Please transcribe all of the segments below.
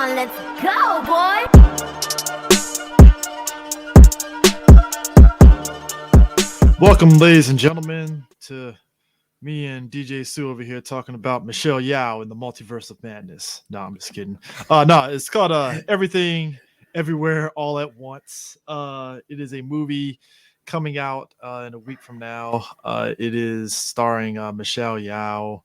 on, let's go, boy! Welcome, ladies and gentlemen, to me and DJ Sue over here talking about Michelle Yeoh in the Multiverse of Madness. No, I'm just kidding. No, it's called Everything, Everywhere, All at Once. It is a movie coming out in a week from now. It is starring Michelle Yeoh.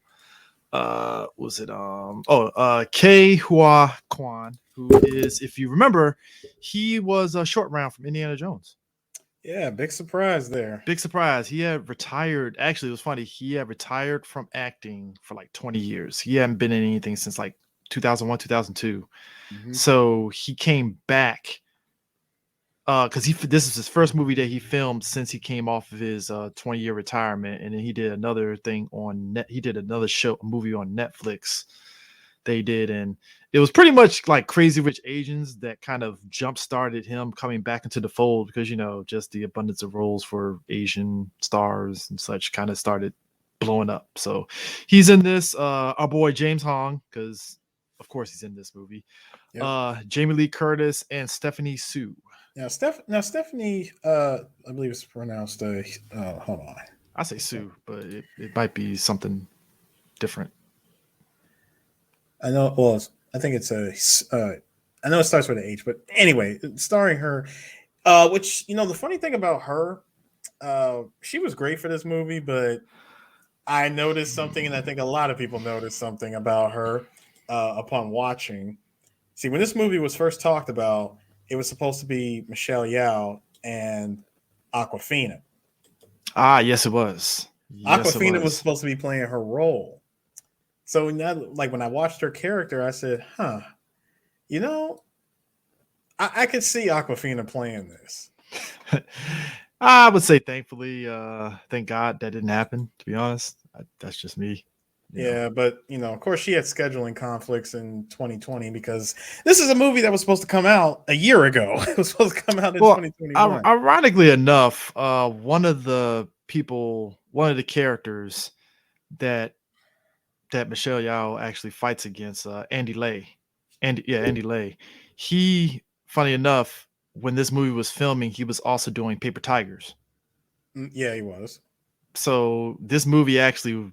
Ke Hua Kwan, who is, if you remember, he was a short round from Indiana Jones. Yeah, big surprise there. Big surprise. He had retired. Actually, it was funny. He had retired from acting for like 20 years. He hadn't been in anything since like 2001, 2002. Mhm. So he came back because this is his first movie that he filmed since he came off of his 20-year retirement, and then he did another thing on net. He did another movie on Netflix. They did, and it was pretty much like Crazy Rich Asians that kind of jump started him coming back into the fold because just the abundance of roles for Asian stars and such kind of started blowing up. So he's in this. Our boy James Hong, because of course he's in this movie. Yep. Jamie Lee Curtis and Stephanie Sue. Now, Stephanie, I believe it's pronounced. Hold on. I say Sue, but it might be something different. I know. Well, I think it's I know it starts with an H, but anyway, starring her. Which the funny thing about her, she was great for this movie, but I noticed something, and I think a lot of people noticed something about her upon watching. See, when this movie was first talked about, it was supposed to be Michelle Yeoh and Awkwafina. Ah, yes, it was. Awkwafina was supposed to be playing her role. So when I watched her character, I said, I could see Awkwafina playing this. I would say thankfully, thank God that didn't happen, to be honest. That's just me. Yeah, but of course she had scheduling conflicts in 2020 because this is a movie that was supposed to come out a year ago. It was supposed to come out in 2021. Ironically enough, one of the characters that Michelle Yeoh actually fights against, Andy Lay. Andy Lay. He, funny enough, when this movie was filming, he was also doing Paper Tigers. Yeah, he was. So this movie actually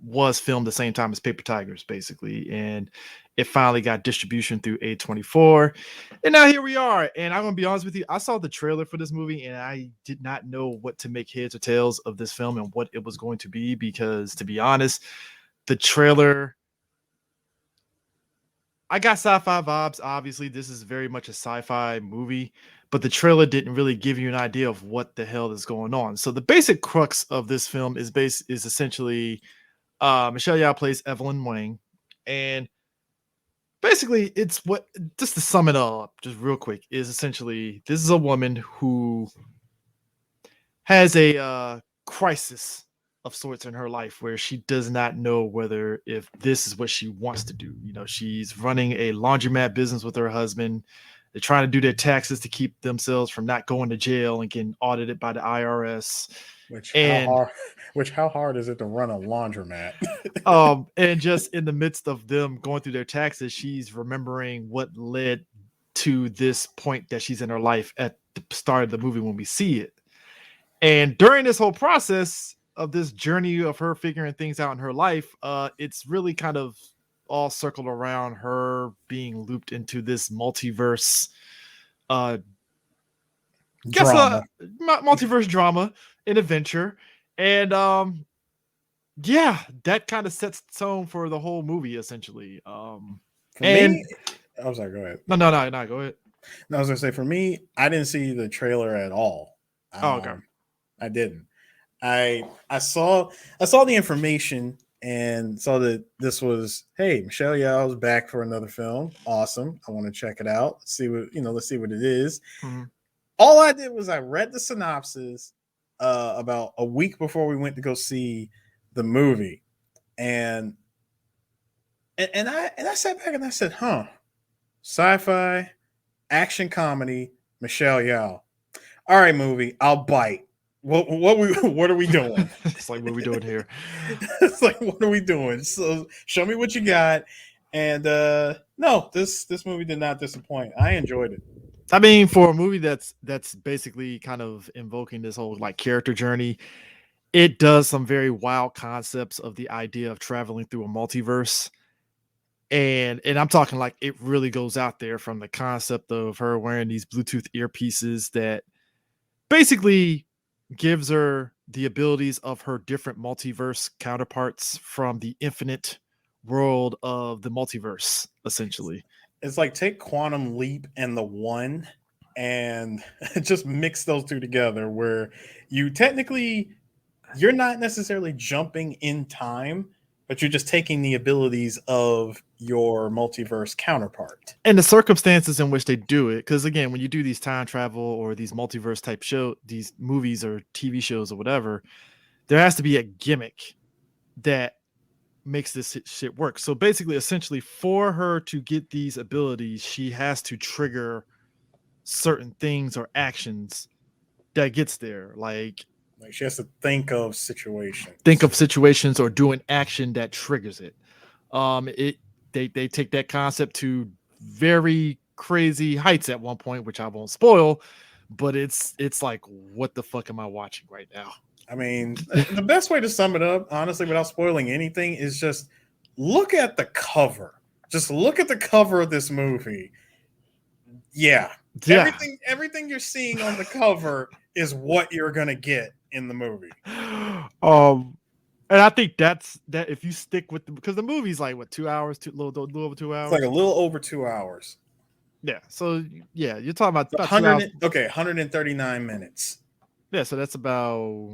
was filmed the same time as Paper Tigers, basically, and it finally got distribution through A24, and now here we are. And I'm gonna be honest with you, I saw the trailer for this movie and I did not know what to make heads or tails of this film and what it was going to be, because to be honest, the trailer, I got sci-fi vibes. Obviously, this is very much a sci-fi movie, but the trailer didn't really give you an idea of what the hell is going on. So the basic crux of this film is essentially Michelle Yeoh plays Evelyn Wang, and basically it's just to sum it all up just real quick, is essentially this is a woman who has a crisis of sorts in her life where she does not know whether if this is what she wants to do. She's running a laundromat business with her husband. They're trying to do their taxes to keep themselves from not going to jail and getting audited by the IRS. How hard is it to run a laundromat? And just in the midst of them going through their taxes, she's remembering what led to this point that she's in her life at the start of the movie when we see it. And during this whole process of this journey of her figuring things out in her life, it's really kind of all circled around her being looped into this multiverse multiverse drama and adventure. And that kind of sets the tone for the whole movie, essentially. I'm sorry, go ahead. No, go ahead. No, I was gonna say, for me, I didn't see the trailer at all. Okay. I didn't. I saw the information and saw that this was, hey, Michelle Yeoh is back for another film. Awesome. I want to check it out. Let's see what it is. Mm-hmm. All I did was I read the synopsis about a week before we went to go see the movie, and I sat back and I said, sci-fi, action comedy, Michelle Yeoh. All right, movie, I'll bite. What are we doing? It's like, what are we doing here? It's like, what are we doing? So show me what you got. And no, this movie did not disappoint. I enjoyed it. I mean, for a movie that's basically kind of invoking this whole like character journey, it does some very wild concepts of the idea of traveling through a multiverse. And I'm talking like it really goes out there, from the concept of her wearing these Bluetooth earpieces that basically gives her the abilities of her different multiverse counterparts from the infinite world of the multiverse, essentially. It's like take Quantum Leap and The One and just mix those two together, where you're not necessarily jumping in time, but you're just taking the abilities of your multiverse counterpart. And the circumstances in which they do it, because again, when you do these time travel or these multiverse type these movies or TV shows or whatever, there has to be a gimmick that makes this shit work. So basically, essentially, for her to get these abilities, she has to trigger certain things or actions that gets there. Like she has to think of situations or do an action that triggers it. They take that concept to very crazy heights at one point, which I won't spoil, but it's like, what the fuck am I watching right now? I mean, the best way to sum it up, honestly, without spoiling anything, is just look at the cover. Just look at the cover of this movie. Yeah. Everything you're seeing on the cover is what you're gonna get in the movie. And I think that if you stick with because the movie's like what, 2 hours, a little over 2 hours. It's like a little over 2 hours. Yeah. So yeah, you're talking about 139 minutes. Yeah, so that's about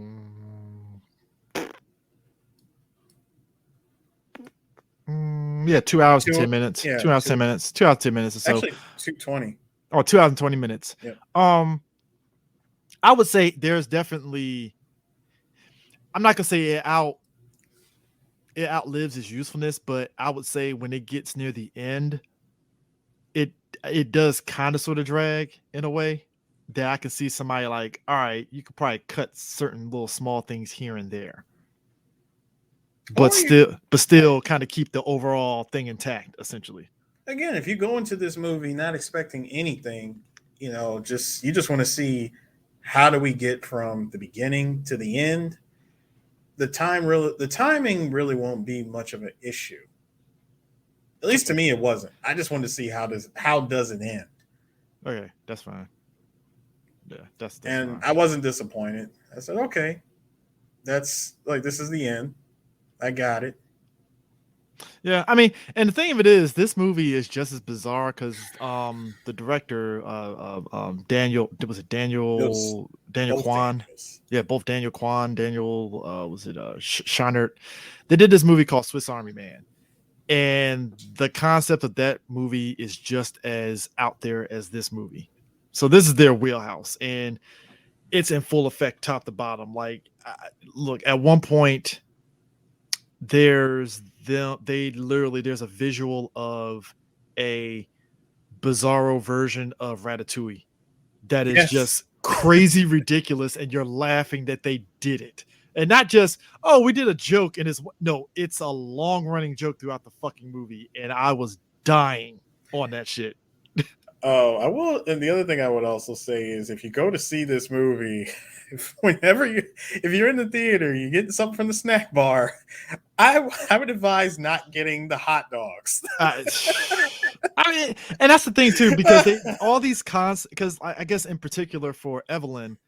2 hours and 10 minutes. Yeah, 2 hours 10 minutes. 2 hours 10 minutes or so. Actually, 2:20. Oh, 2 hours and 20 minutes. Yeah. I would say there's definitely. I'm not gonna say it outlives its usefulness, but I would say when it gets near the end, it does kind of sort of drag in a way that I can see somebody like, all right, you could probably cut certain little small things here and there, but still kind of keep the overall thing intact, essentially. Again, if you go into this movie not expecting anything, you just want to see how do we get from the beginning to the end. The timing really won't be much of an issue. At least to me, it wasn't. I just wanted to see how does it end. Okay, that's fine. Yeah, that's and fine. I wasn't disappointed. I said, okay, that's like this is the end. I got it. Yeah, I mean, and the thing of it is, this movie is just as bizarre because the director, Daniel Kwan, yeah, both Daniel Kwan, Scheinert, they did this movie called Swiss Army Man, and the concept of that movie is just as out there as this movie. So this is their wheelhouse, and it's in full effect, top to bottom. Like, look, at one point, there's a visual of a bizarro version of Ratatouille that is just crazy ridiculous, and you're laughing that they did it, and not just, oh, we did a joke, and it's a long running joke throughout the fucking movie, and I was dying on that shit. Oh, I will. And the other thing I would also say is, if you go to see this movie, if you're in the theater, you get something from the snack bar, I would advise not getting the hot dogs. I mean, and that's the thing too, because all these because I guess in particular for Evelyn,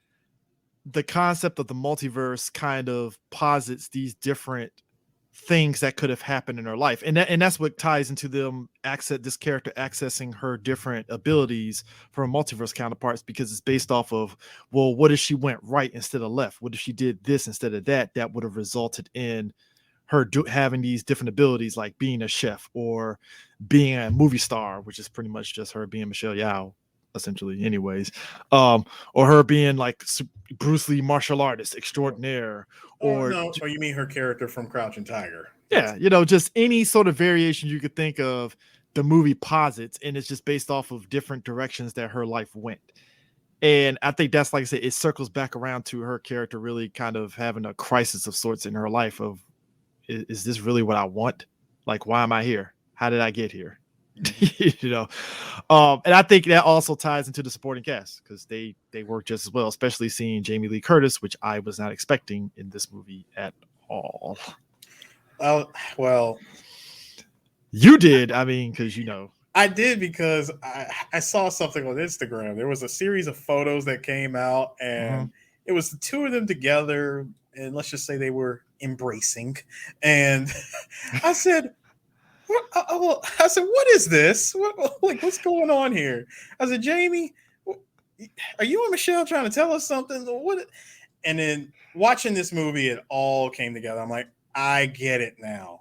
the concept of the multiverse kind of posits these different things that could have happened in her life, and that's what ties into this character accessing her different abilities from multiverse counterparts, because it's based off of, well, what if she went right instead of left? What if she did this instead of that? That would have resulted in her having these different abilities, like being a chef or being a movie star, which is pretty much just her being Michelle Yeoh, essentially, anyways, or her being like Bruce Lee martial artist extraordinaire. Or you mean her character from Crouching Tiger? Yeah, just any sort of variation you could think of, the movie posits, and it's just based off of different directions that her life went. And I think that's, like I said, it circles back around to her character really kind of having a crisis of sorts in her life of, is this really what I want? Like, why am I here? How did I get here? You know, and I think that also ties into the supporting cast because they work just as well, especially seeing Jamie Lee Curtis, which I was not expecting in this movie at all. Well, you did, I mean, because I did because I saw something on Instagram. There was a series of photos that came out, and it was the two of them together, and let's just say they were embracing. And I said, I said, what is this? What's going on here? I said, Jamie, are you and Michelle trying to tell us something? What? And then watching this movie, it all came together. I'm like, I get it now.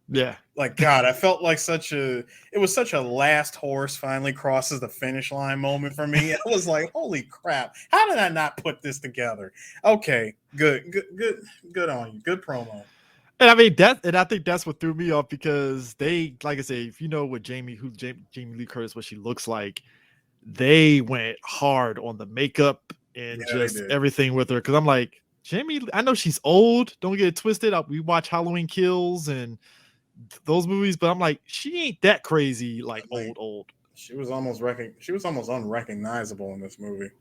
Yeah. Like, God, I felt like it was such a last horse finally crosses the finish line moment for me. I was like, holy crap. How did I not put this together? Okay, good on you. Good promo. And I mean I think that's what threw me off because they, like I say, if you know what Jamie Lee Curtis, what she looks like, they went hard on the makeup and just everything with her. Because I'm like, Jamie, I know she's old. Don't get it twisted. We watch Halloween Kills and those movies, but I'm like, she ain't that crazy, like old. She was almost unrecognizable in this movie.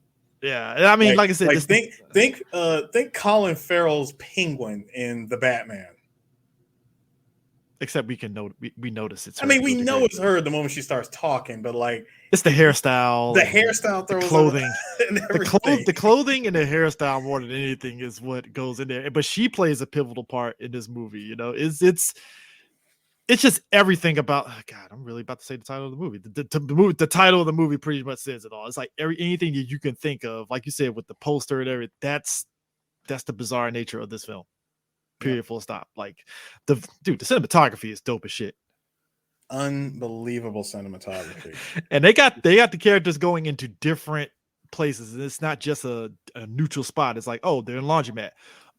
Yeah, and I mean, like I said, think Colin Farrell's Penguin in the Batman. Except we notice it's her. I mean, we know it's her the moment she starts talking, but like it's the hairstyle, throws the clothing, the clothing and the hairstyle more than anything is what goes in there. But she plays a pivotal part in this movie. You know, it's just everything about. Oh God, I'm really about to say the title of the movie. The title of the movie pretty much says it all. It's like anything that you can think of, like you said, with the poster and everything. That's the bizarre nature of this film. Period. Full stop. Like the cinematography is dope as shit. Unbelievable cinematography. And they got the characters going into different places. And it's not just a neutral spot. It's like, oh, they're in laundromat.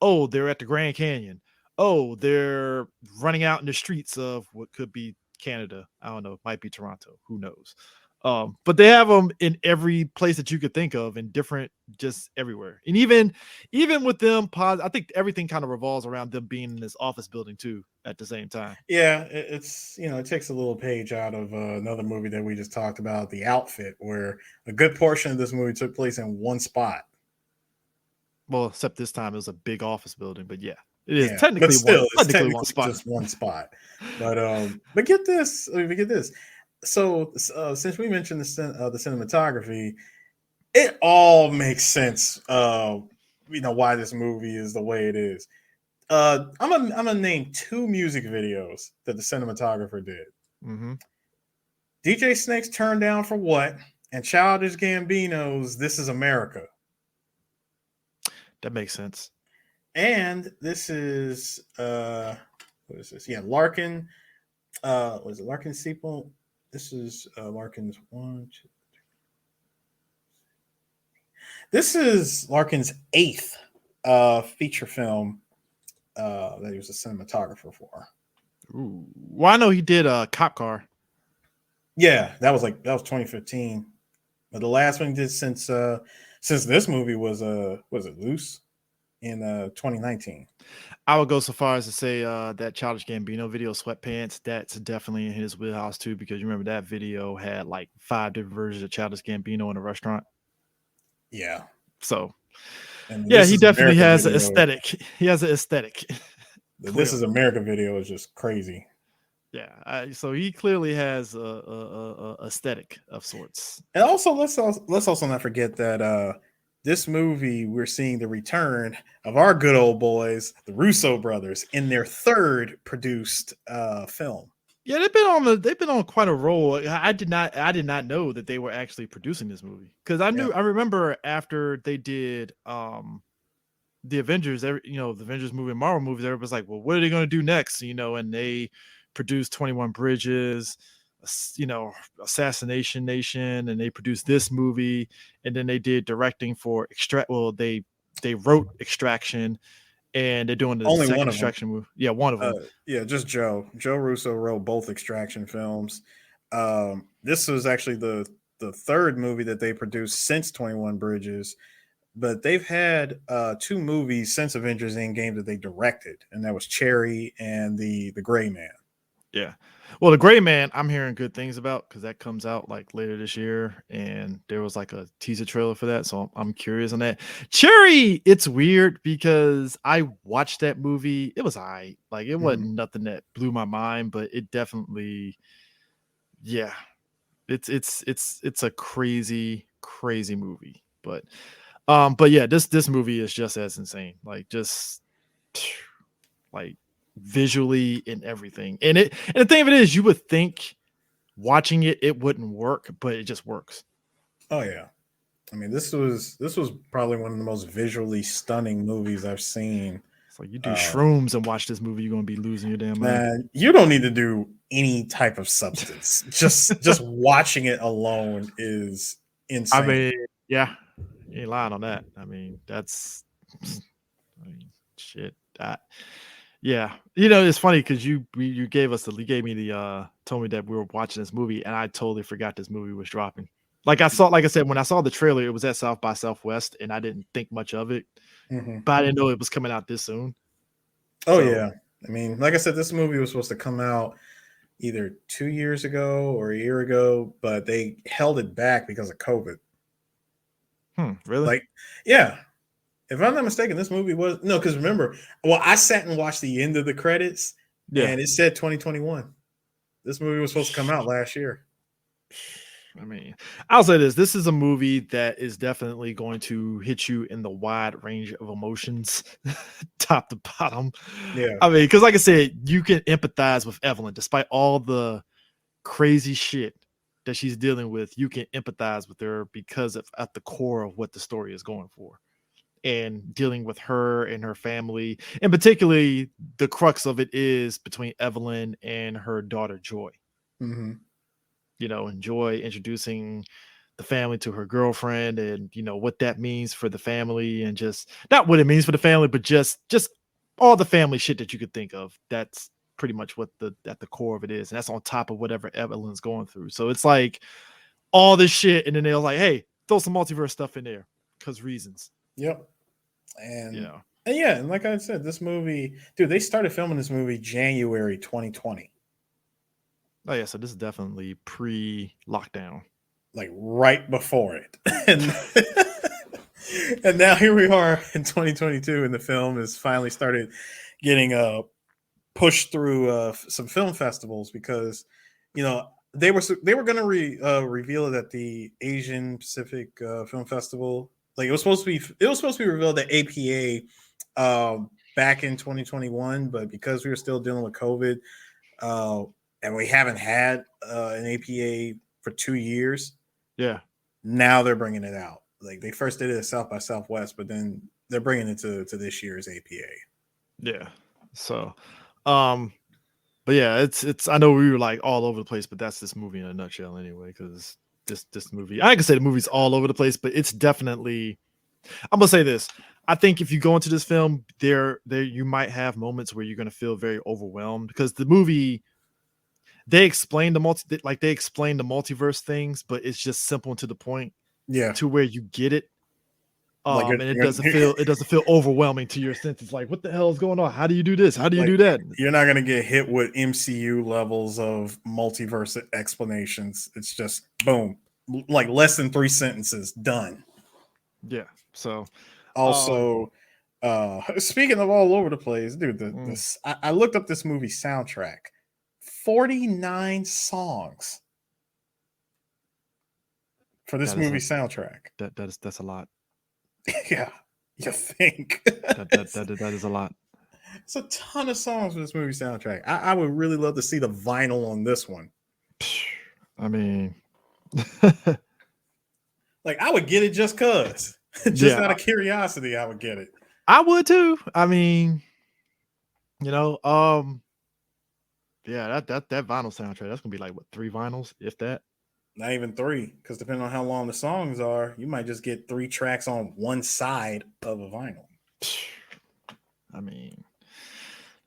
Oh, they're at the Grand Canyon. Oh, they're running out in the streets of what could be Canada. I don't know. It might be Toronto. Who knows? But they have them in every place that you could think of, in different, just everywhere. And even with them, I think everything kind of revolves around them being in this office building too at the same time. Yeah, it's it takes a little page out of another movie that we just talked about, The Outfit, where a good portion of this movie took place in one spot. Well, except this time it was a big office building, but yeah, it is technically one spot. Just one spot. But get this. So since we mentioned the cinematography, it all makes sense. Why this movie is the way it is. I'm gonna name two music videos that the cinematographer did. Mm-hmm. DJ Snake's "Turn Down for What" and Childish Gambino's "This Is America." That makes sense. And this is what is this? Yeah, Larkin. Was it Larkin Sequel? This is Larkin's 1, 2, 3. This is Larkin's 8th feature film that he was a cinematographer for. Ooh. Well, I know he did a Cop Car. Yeah, that was 2015. But the last one he did since this movie was it Loose in 2019. I would go so far as to say that Childish Gambino video, Sweatpants, that's definitely in his wheelhouse too, because you remember that video had like 5 different versions of Childish Gambino in a restaurant. Yeah. So, yeah, he definitely has an aesthetic. He has an aesthetic. The This Is America video is just crazy. Yeah, so he clearly has a aesthetic of sorts. And also, let's also not forget that this movie, we're seeing the return of our good old boys, the Russo brothers, in their 3rd produced film. Yeah, they've been on quite a roll. I did not know that they were actually producing this movie, because I remember after they did the Avengers, the Avengers movie and Marvel movies, everybody's like, well, what are they going to do next? And they produced 21 Bridges, Assassination Nation, and they produced this movie, and then they did directing for they wrote Extraction, and they're doing the only second one of Extraction them. movie. Yeah, one of them. Just Joe Russo wrote both Extraction films. This was actually the 3rd movie that they produced since 21 Bridges, but they've had 2 movies since Avengers Endgame that they directed, and that was Cherry and the Gray Man. Yeah. Well, The Gray Man, I'm hearing good things about because that comes out like later this year, and there was like a teaser trailer for that, so I'm curious on that. Cherry, it's weird because I watched that movie. It was alright. Like it Mhm. wasn't nothing that blew my mind, but it definitely, yeah, it's a crazy movie. But yeah, this movie is just as insane. Like just like visually and everything. And the thing of it is, you would think watching it wouldn't work, but it just works. Oh yeah. I mean, this was probably one of the most visually stunning movies I've seen. It's like you do Uh, shrooms and watch this movie, you're gonna be losing your damn mind. Man, you don't need to do any type of substance. Just watching it alone is I insane. mean, yeah, you ain't lying on that. I mean, I mean, shit. Yeah, it's funny because you gave me the told me that we were watching this movie, and I totally forgot this movie was dropping. Like I said, when I saw the trailer, it was at South by Southwest, and I didn't think much of it, Mhm. but I didn't know it was coming out this soon. Oh So yeah. I mean, like I said, this movie was supposed to come out either 2 years ago or a year ago, but they held it back because of COVID. really? Like, yeah, if I'm not mistaken, this movie was no, because remember, well, I sat and watched the end of the credits, Yeah. and it said 2021. This movie was supposed to come out last year. I mean, I'll say this. This is a movie that is definitely going to hit you in the wide range of emotions, top to bottom. Yeah. I mean, because like I said, you can empathize with Evelyn despite all the crazy shit that she's dealing with. You can empathize with her because of at the core of what the story is going for and dealing with her and her family. And particularly the crux of it is between Evelyn and her daughter Joy. Hmm. And Joy introducing the family to her girlfriend, and what that means for the family, and just not what it means for the family, but just all the family shit that you could think of. That's pretty much what the at the core of it is, and that's on top of whatever Evelyn's going through. So it's like all this shit, and then they're like, hey, throw some multiverse stuff in there because reasons. Yep. you And, know and yeah, and like I said, this movie, dude, they started filming this movie January 2020, oh yeah, so this is definitely pre-lockdown. like right before it, and and now here we are in 2022, and the film has finally started getting pushed through some film festivals because they were going to reveal it at the Asian Pacific Film Festival. Like it was supposed to be revealed at APA back in 2021, but because we were still dealing with COVID, uh, and we haven't had an APA for 2 years, Yeah. now they're bringing it out. Like they first did it at South by Southwest, but then they're bringing it to this year's APA. Yeah. So, um, but yeah, it's. I know we were like all over the place, but that's this movie in a nutshell, anyway. Because this movie, I can say the movie's all over the place, but it's definitely. I'm gonna say this. I think if you go into this film, there you might have moments where you're gonna feel very overwhelmed because the movie they explain they explain the multiverse things, but it's just simple and to the point Yeah, to where you get it. like And it doesn't feel overwhelming to your senses. Like, what the hell is going on? How do you do this? How do you like do that? you're not gonna get hit with MCU levels of multiverse explanations. It's just boom, like less than 3 sentences, done. Yeah. So, um, Also, speaking of all over the place, dude, mm, I looked up this movie soundtrack. 49 songs for this that is movie a soundtrack. that's a lot. Yeah, you think That is a lot. it's a ton of songs for this movie soundtrack. I would really love to see the vinyl on this one. I mean, Like I would get it just cause, just yeah, out of curiosity, I would get it. I would too. I mean, you know, um, yeah, that vinyl soundtrack, that's gonna be like what, 3 vinyls, if that. Not even three, because depending on how long the songs are, you might just get 3 tracks on one side of a vinyl. I mean,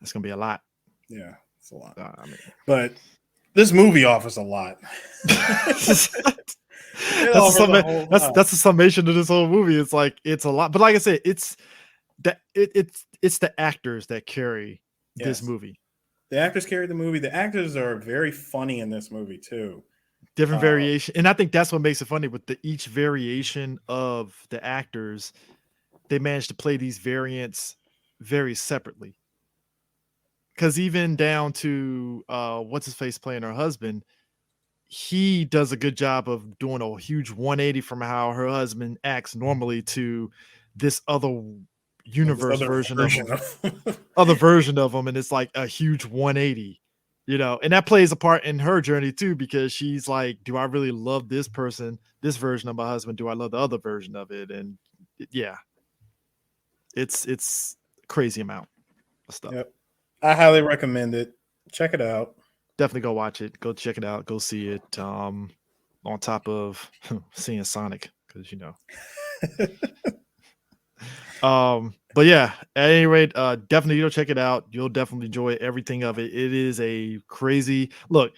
that's gonna be a lot. Yeah, it's a lot. I mean, But this movie offers a lot. It offers a whole lot. that's the summation of this whole movie. It's like it's a lot, but like I said, it's the actors that carry this Yes. movie. The actors carried the movie. The actors are very funny in this movie too. Different variation, and I think that's what makes it funny with each variation of the actors. They managed to play these variants very separately. Because even down to what's his face playing her husband, he does a good job of doing a huge 180 from how her husband acts normally to this other universe version of him, other version of him, and it's like a huge 180, and that plays a part in her journey too, because she's like, do I really love this person, this version of my husband? Do I love the other version of it? And yeah, it's a crazy amount of stuff. Yep. I highly recommend it. Check it out. Definitely go watch it. Go check it out. Go see it. On top of seeing Sonic, because but yeah, at any rate, definitely go check it out. You'll definitely enjoy everything of it. It is a crazy look.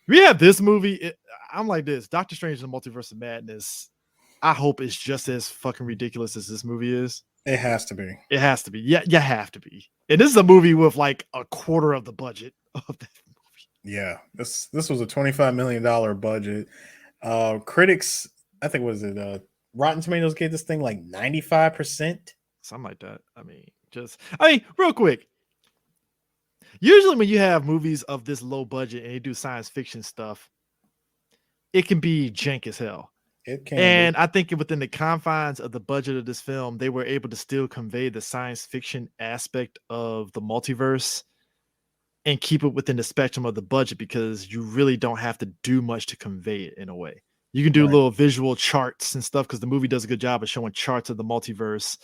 We have this movie. I'm like this. Doctor Strange and the Multiverse of Madness. I hope it's just as fucking ridiculous as this movie is. It has to be. It has to be. Yeah, you have to be. And this is a movie with like a quarter of the budget of that. Yeah, this was a $25 million budget. Critics, I think, was it Rotten Tomatoes gave this thing like 95%, something like that. I mean, real quick. Usually, when you have movies of this low budget and they do science fiction stuff, it can be jank as hell. It can. And I think within the confines of the budget of this film, they were able to still convey the science fiction aspect of the multiverse and keep it within the spectrum of the budget, because you really don't have to do much to convey it in a way. You can do little visual charts and stuff, because the movie does a good job of showing charts of the multiverse,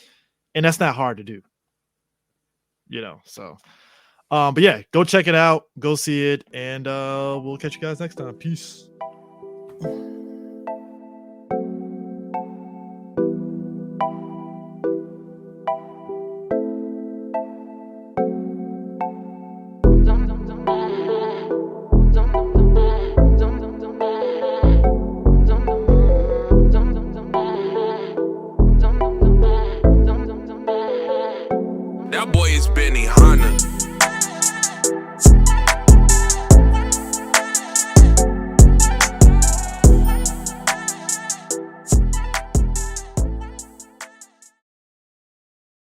and that's not hard to do. So but yeah, go check it out, go see it, and we'll catch you guys next time. Peace. That boy is Benny Hanna.